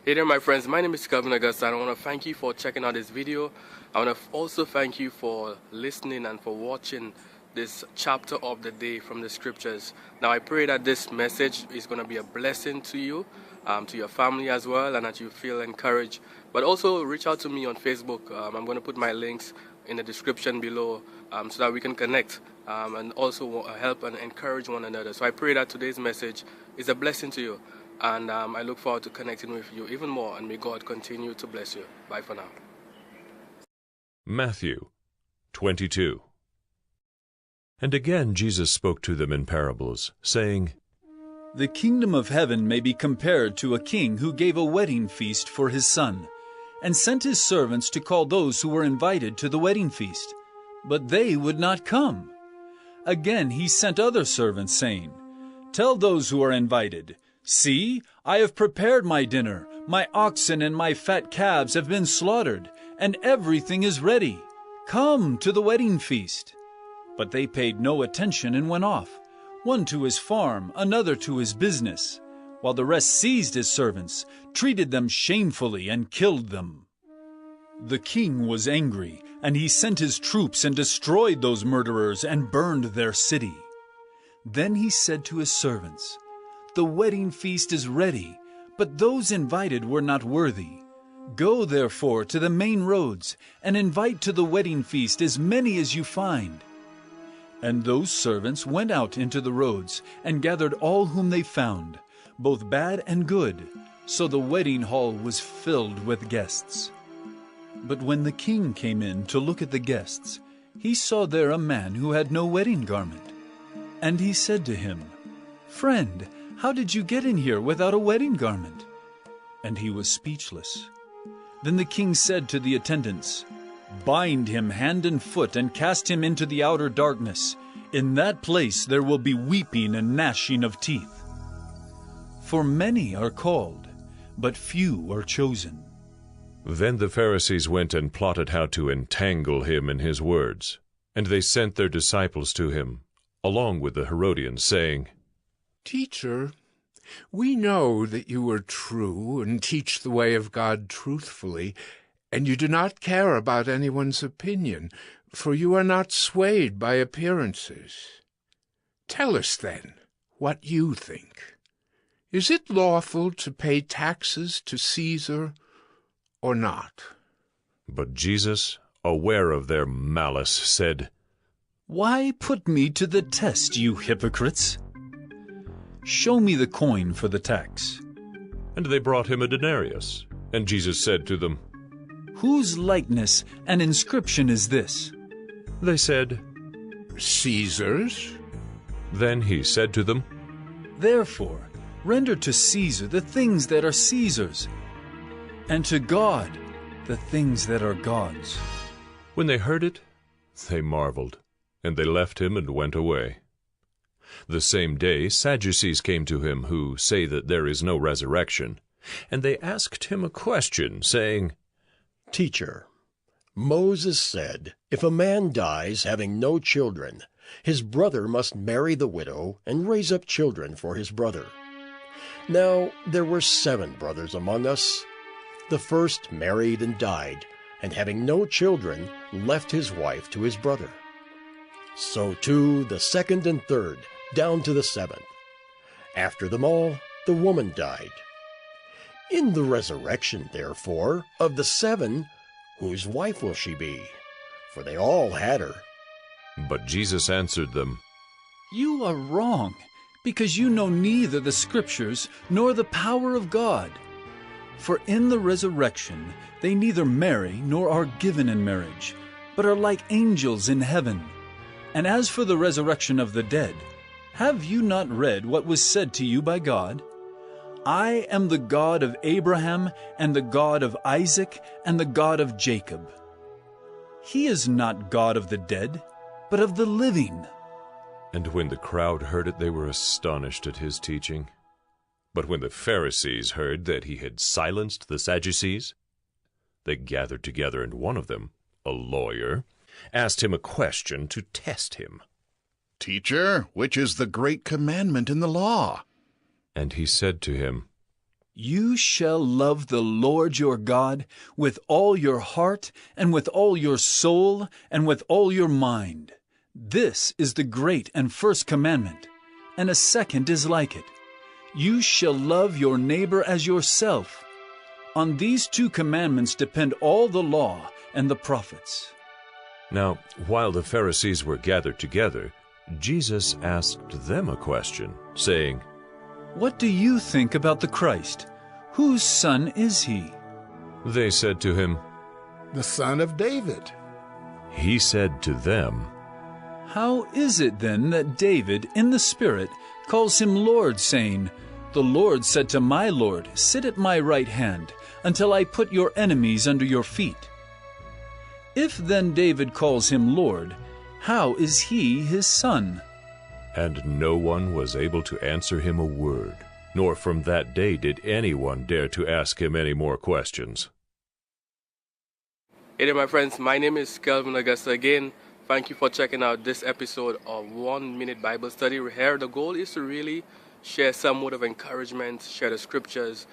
Hey there my friends, my name is Calvin Augusta and I want to thank you for checking out this video. I want to also thank you for listening and for watching this chapter of the day from the scriptures. Now I pray that this message is going to be a blessing to you, to your family as well, and that you feel encouraged. But also reach out to me on Facebook. I'm going to put my links in the description below so that we can connect and also help and encourage one another. So I pray that today's message is a blessing to you. And I look forward to connecting with you even more, and may God continue to bless you. Bye for now. Matthew 22. And again Jesus spoke to them in parables, saying, The kingdom of heaven may be compared to a king who gave a wedding feast for his son, and sent his servants to call those who were invited to the wedding feast. But they would not come. Again he sent other servants, saying, Tell those who are invited, See, I have prepared my dinner. My oxen and my fat calves have been slaughtered, and everything is ready. Come to the wedding feast. But they paid no attention and went off, one to his farm, another to his business, while the rest seized his servants, treated them shamefully, and killed them. The king was angry, and he sent his troops and destroyed those murderers and burned their city. Then he said to his servants, The wedding feast is ready, but those invited were not worthy. Go therefore to the main roads, and invite to the wedding feast as many as you find. And those servants went out into the roads, and gathered all whom they found, both bad and good, so the wedding hall was filled with guests. But when the king came in to look at the guests, he saw there a man who had no wedding garment. And he said to him, Friend, how did you get in here without a wedding garment? And he was speechless. Then the king said to the attendants, Bind him hand and foot and cast him into the outer darkness. In that place there will be weeping and gnashing of teeth. For many are called, but few are chosen. Then the Pharisees went and plotted how to entangle him in his words. And they sent their disciples to him, along with the Herodians, saying, Teacher, we know that you are true and teach the way of God truthfully, and you do not care about anyone's opinion, for you are not swayed by appearances. Tell us, then, what you think. Is it lawful to pay taxes to Caesar or not? But Jesus, aware of their malice, said, Why put me to the test, you hypocrites? Show me the coin for the tax. And they brought him a denarius. And Jesus said to them, Whose likeness and inscription is this? They said, Caesar's. Then he said to them, Therefore, render to Caesar the things that are Caesar's, and to God the things that are God's. When they heard it, they marveled, and they left him and went away. The same day Sadducees came to him, who say that there is no resurrection. And they asked him a question, saying, Teacher, Moses said, if a man dies having no children, his brother must marry the widow and raise up children for his brother. Now there were 7 brothers among us. The first married and died, and having no children, left his wife to his brother. So too the second and third, down to the 7th. After them all, the woman died. In the resurrection, therefore, of the 7, whose wife will she be? For they all had her. But Jesus answered them, You are wrong, because you know neither the Scriptures nor the power of God. For in the resurrection they neither marry nor are given in marriage, but are like angels in heaven. And as for the resurrection of the dead, have you not read what was said to you by God? I am the God of Abraham, and the God of Isaac, and the God of Jacob. He is not God of the dead, but of the living. And when the crowd heard it, they were astonished at his teaching. But when the Pharisees heard that he had silenced the Sadducees, they gathered together, and one of them, a lawyer, asked him a question to test him. Teacher, which is the great commandment in the law? And he said to him, You shall love the Lord your God with all your heart, and with all your soul, and with all your mind. This is the great and first commandment, and a second is like it. You shall love your neighbor as yourself. On these two commandments depend all the law and the prophets. Now, while the Pharisees were gathered together, Jesus asked them a question, saying, What do you think about the Christ? Whose son is he? They said to him, The son of David. He said to them, How is it then that David, in the Spirit, calls him Lord, saying, The Lord said to my Lord, Sit at my right hand, until I put your enemies under your feet? If then David calls him Lord, how is he his son? And no one was able to answer him a word, nor from that day did anyone dare to ask him any more questions. Hey there, my friends. My name is Kelvin Augusta again. Thank you for checking out this episode of 1 Minute Bible Study. Here, the goal is to really share some word of encouragement, share the scriptures,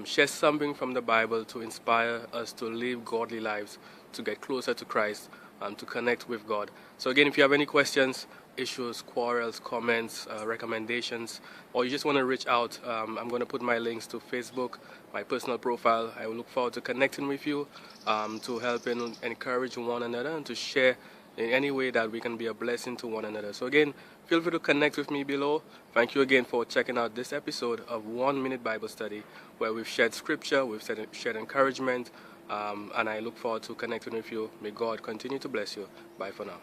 share something from the Bible to inspire us to live godly lives, to get closer to Christ, to connect with God. So again, if you have any questions, issues, quarrels, comments, recommendations, or you just want to reach out, I'm going to put my links to Facebook, my personal profile. I will look forward to connecting with you, to help and encourage one another, and to share in any way that we can be a blessing to one another. So again, feel free to connect with me below. Thank you again for checking out this episode of 1 Minute Bible Study, where we've shared scripture, we've shared encouragement, and I look forward to connecting with you. May God continue to bless you. Bye for now.